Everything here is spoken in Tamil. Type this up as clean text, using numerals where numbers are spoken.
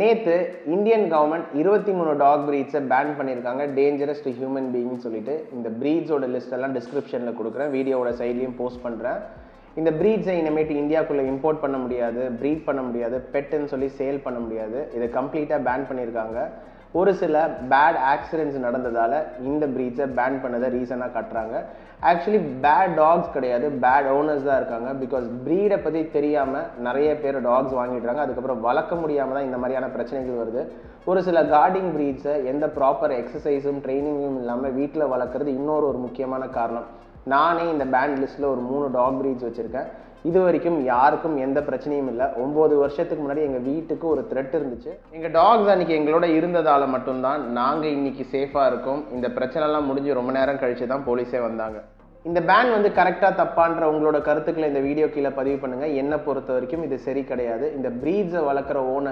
நேற்று இந்தியன் கவர்மெண்ட் 23 டாக் ப்ரீட்ஸை பேன் பண்ணியிருக்காங்க, டேஞ்சரஸ் டு ஹியூமன் பீயிங்னு சொல்லிட்டு. இந்த ப்ரீட்ஸோட லிஸ்ட் எல்லாம் டிஸ்கிரிப்ஷனில் கொடுக்குறேன், வீடியோவோட சைட்லையும் போஸ்ட் பண்ணுறேன். இந்த ப்ரீட்ஸை இனிமேட்டு இந்தியாவுக்குள்ளே இம்போர்ட் பண்ண முடியாது, ப்ரீட் பண்ண முடியாது, பெட்டுன்னு சொல்லி சேல் பண்ண முடியாது. இதை கம்ப்ளீட்டாக பேன் பண்ணியிருக்காங்க. ஒரு சில பேட் ஆக்சிடென்ட்ஸ் நடந்ததால் இந்த ப்ரீட்ஸை பேன் பண்ணதை ரீசனாக காட்டுறாங்க. ஆக்சுவலி பேட் டாக்ஸ் கிடையாது, பேட் ஓனர்ஸ் தான் இருக்காங்க. பிகாஸ் ப்ரீடை பற்றி தெரியாமல் நிறைய பேர் டாக்ஸ் வாங்கிடுறாங்க, அதுக்கப்புறம் வளர்க்க முடியாமல் தான் இந்த மாதிரியான பிரச்சனைகள் வருது. ஒரு சில கார்டிங் ப்ரீட்ஸை எந்த ப்ராப்பர் எக்ஸசைஸும் ட்ரைனிங்கும் இல்லாமல் வீட்டில் வளர்க்குறது இன்னொரு முக்கியமான காரணம். நானே இந்த பேன் லிஸ்ட்டில் ஒரு 3 டாக் ப்ரீட்ஸ் வச்சுருக்கேன். இது வரைக்கும் யாருக்கும் எந்த பிரச்சனையும் இல்லை. 9 வருஷத்துக்கு முன்னாடி எங்கள் வீட்டுக்கு ஒரு த்ரெட் இருந்துச்சு. எங்கள் டாக்ஸ் அன்றைக்கி எங்களோட இருந்ததால் மட்டும்தான் நாங்கள் இன்றைக்கி சேஃபாக இருக்கோம். இந்த பிரச்சனைலாம் முடிஞ்சு ரொம்ப நேரம் கழித்து தான் போலீஸே வந்தாங்க. இந்த பேன் கரெக்டாக தப்பான்ற உங்களோட கருத்துக்களை இந்த வீடியோ கீழே பதிவு பண்ணுங்கள். என்னை பொறுத்த வரைக்கும் இது சரி கிடையாது. இந்த ப்ரீட்ஸை வளர்க்குற ஓனர்